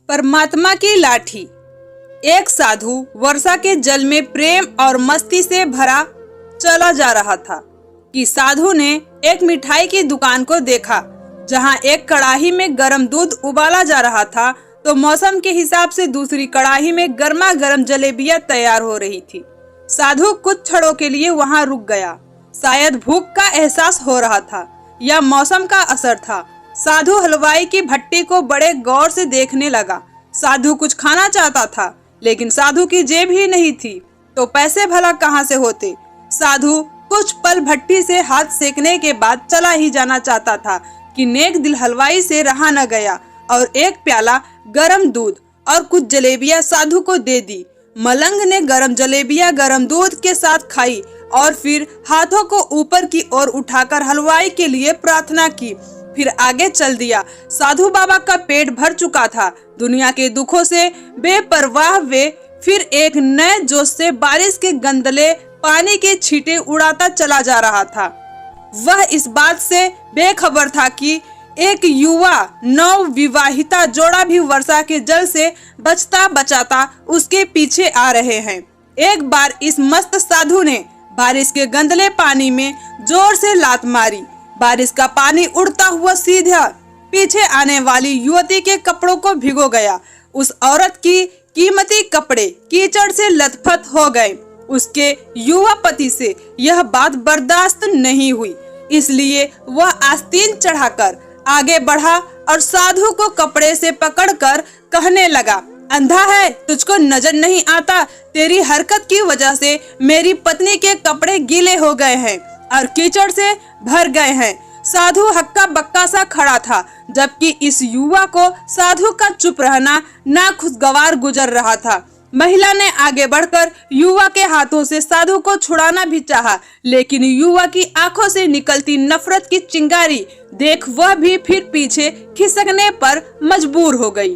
परमात्मा की लाठी। एक साधु वर्षा के जल में प्रेम और मस्ती से भरा चला जा रहा था कि साधु ने एक मिठाई की दुकान को देखा जहां एक कड़ाही में गर्म दूध उबाला जा रहा था तो मौसम के हिसाब से दूसरी कड़ाही में गर्मा गर्म जलेबियां तैयार हो रही थी। साधु कुछ क्षणों के लिए वहां रुक गया। शायद भूख का एहसास हो रहा था या मौसम का असर था। साधु हलवाई की भट्टी को बड़े गौर से देखने लगा। साधु कुछ खाना चाहता था लेकिन साधु की जेब ही नहीं थी तो पैसे भला कहाँ से होते। साधु कुछ पल भट्टी से हाथ सेकने के बाद चला ही जाना चाहता था कि नेक दिल हलवाई से रहा न गया और एक प्याला गरम दूध और कुछ जलेबियां साधु को दे दी। मलंग ने गरम जलेबियां गरम दूध के साथ खाई और फिर हाथों को ऊपर की ओर उठाकर हलवाई के लिए प्रार्थना की, फिर आगे चल दिया। साधु बाबा का पेट भर चुका था। दुनिया के दुखों से बेपरवाह वे फिर एक नए जोश से बारिश के गंदले पानी के छींटे उड़ाता चला जा रहा था। वह इस बात से बेखबर था कि एक युवा नव विवाहिता जोड़ा भी वर्षा के जल से बचता बचाता उसके पीछे आ रहे हैं। एक बार इस मस्त साधु ने बारिश के गंदले पानी में जोर से लात मारी। बारिश का पानी उड़ता हुआ सीधा पीछे आने वाली युवती के कपड़ों को भिगो गया। उस औरत की कीमती कपड़े कीचड़ से लथपथ हो गए। उसके युवा पति से यह बात बर्दाश्त नहीं हुई, इसलिए वह आस्तीन चढ़ाकर आगे बढ़ा और साधु को कपड़े से पकड़कर कहने लगा, अंधा है, तुझको नजर नहीं आता? तेरी हरकत की वजह से मेरी पत्नी के कपड़े गीले हो गए हैं और कीचड़ से भर गए हैं। साधु हक्का बक्का सा खड़ा था जबकि इस युवा को साधु का चुप रहना नाखुशगवार गुजर रहा था। महिला ने आगे बढ़कर युवा के हाथों से साधु को छुड़ाना भी चाहा, लेकिन युवा की आंखों से निकलती नफरत की चिंगारी देख वह भी फिर पीछे खिसकने पर मजबूर हो गई।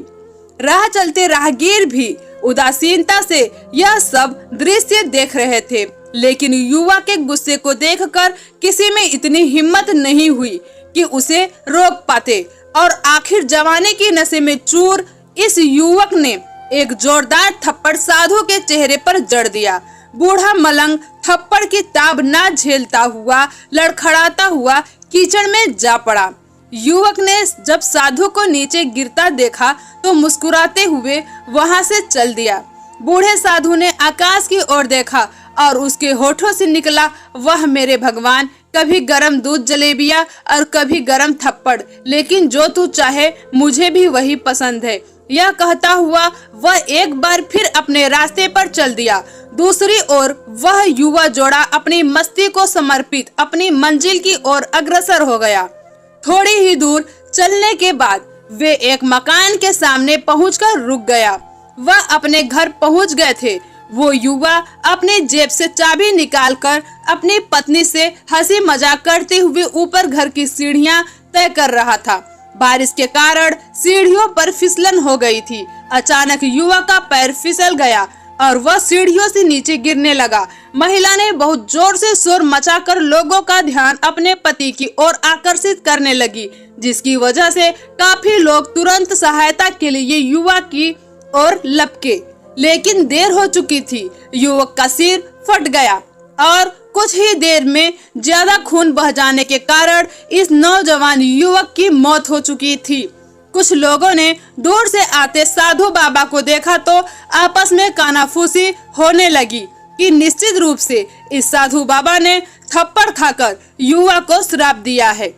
राह चलते राहगीर भी उदासीनता से यह सब दृश्य देख रहे थे, लेकिन युवा के गुस्से को देखकर किसी में इतनी हिम्मत नहीं हुई कि उसे रोक पाते और आखिर जवानी की नशे में चूर इस युवक ने एक जोरदार थप्पड़ साधु के चेहरे पर जड़ दिया। बूढ़ा मलंग थप्पड़ की ताब ना झेलता हुआ लड़खड़ाता हुआ कीचड़ में जा पड़ा। युवक ने जब साधु को नीचे गिरता देखा तो मुस्कुराते हुए वहां से चल दिया। बूढ़े साधु ने आकाश की ओर देखा और उसके होठों से निकला, वह मेरे भगवान, कभी गरम दूध जलेबियां और कभी गरम थप्पड़, लेकिन जो तू चाहे मुझे भी वही पसंद है। यह कहता हुआ वह एक बार फिर अपने रास्ते पर चल दिया। दूसरी ओर वह युवा जोड़ा अपनी मस्ती को समर्पित अपनी मंजिल की ओर अग्रसर हो गया। थोड़ी ही दूर चलने के बाद वे एक मकान के सामने पहुंचकर रुक गया। वह अपने घर पहुंच गए थे। वो युवा अपनी जेब से चाबी निकालकर अपनी पत्नी से हंसी मजाक करते हुए ऊपर घर की सीढ़ियां तय कर रहा था। बारिश के कारण सीढ़ियों पर फिसलन हो गई थी। अचानक युवा का पैर फिसल गया और वह सीढ़ियों से नीचे गिरने लगा। महिला ने बहुत जोर से शोर मचाकर लोगों का ध्यान अपने पति की ओर आकर्षित करने लगी, जिसकी वजह से काफी लोग तुरंत सहायता के लिए युवा की ओर लपके, लेकिन देर हो चुकी थी। युवक का सिर फट गया और कुछ ही देर में ज्यादा खून बह जाने के कारण इस नौजवान युवक की मौत हो चुकी थी। कुछ लोगों ने दूर से आते साधु बाबा को देखा तो आपस में कानाफूसी होने लगी कि निश्चित रूप से इस साधु बाबा ने थप्पड़ खाकर युवा को श्राप दिया है,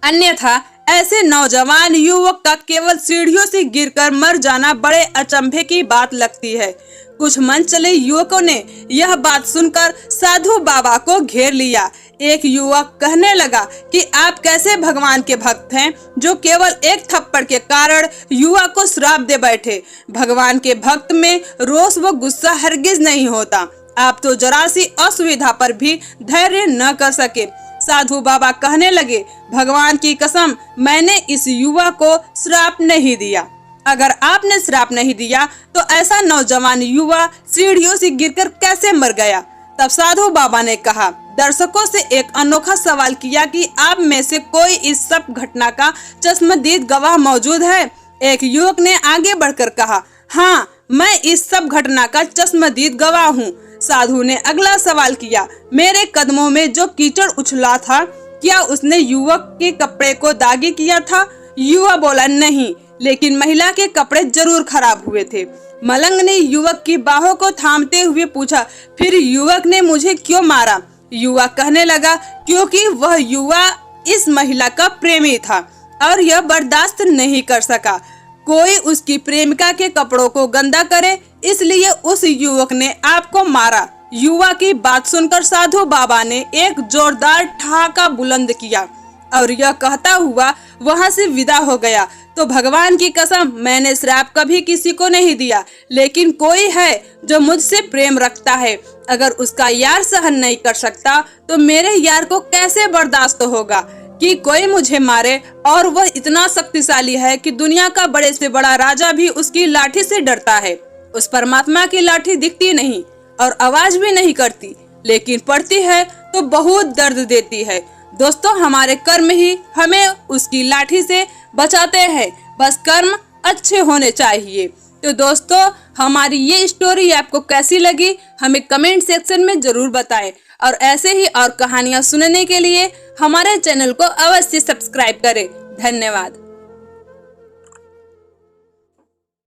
अन्यथा ऐसे नौजवान युवक का केवल सीढ़ियों से गिरकर मर जाना बड़े अचंभे की बात लगती है। कुछ मन चले युवकों ने यह बात सुनकर साधु बाबा को घेर लिया। एक युवक कहने लगा कि आप कैसे भगवान के भक्त हैं जो केवल एक थप्पड़ के कारण युवा को श्राप दे बैठे। भगवान के भक्त में रोष व गुस्सा हरगिज नहीं होता। आप तो जरा सी असुविधा पर भी धैर्य न कर सके। साधु बाबा कहने लगे, भगवान की कसम, मैंने इस युवा को श्राप नहीं दिया। अगर आपने श्राप नहीं दिया तो ऐसा नौजवान युवा सीढ़ियों से गिरकर कैसे मर गया? तब साधु बाबा ने कहा, दर्शकों से एक अनोखा सवाल किया कि आप में से कोई इस सब घटना का चश्मदीद गवाह मौजूद है? एक युवक ने आगे बढ़कर कहा, हाँ, मैं इस सब घटना का चश्मदीद गवाह हूँ। साधु ने अगला सवाल किया, मेरे कदमों में जो कीचड़ उछला था, क्या उसने युवक के कपड़े को दागी किया था? युवक बोला, नहीं, लेकिन महिला के कपड़े जरूर खराब हुए थे। मलंग ने युवक की बाहों को थामते हुए पूछा, फिर युवक ने मुझे क्यों मारा? युवक कहने लगा, क्योंकि वह युवा इस महिला का प्रेमी था और यह बर्दाश्त नहीं कर सका कोई उसकी प्रेमिका के कपड़ों को गंदा करे, इसलिए उस युवक ने आपको मारा। युवा की बात सुनकर साधु बाबा ने एक जोरदार ठहाका बुलंद किया और यह कहता हुआ वहां से विदा हो गया। तो भगवान की कसम, मैंने श्राप कभी किसी को नहीं दिया, लेकिन कोई है जो मुझसे प्रेम रखता है। अगर उसका यार सहन नहीं कर सकता तो मेरे यार को कैसे बर्दाश्त होगा कि कोई मुझे मारे? और वह इतना शक्तिशाली है कि दुनिया का बड़े से बड़ा राजा भी उसकी लाठी से डरता है। उस परमात्मा की लाठी दिखती नहीं और आवाज भी नहीं करती, लेकिन पड़ती है तो बहुत दर्द देती है। दोस्तों, हमारे कर्म ही हमें उसकी लाठी से बचाते हैं, बस कर्म अच्छे होने चाहिए। तो दोस्तों, हमारी ये स्टोरी आपको कैसी लगी हमें कमेंट सेक्शन में जरूर बताएं और ऐसे ही और कहानियां सुनने के लिए हमारे चैनल को अवश्य सब्सक्राइब करें। धन्यवाद।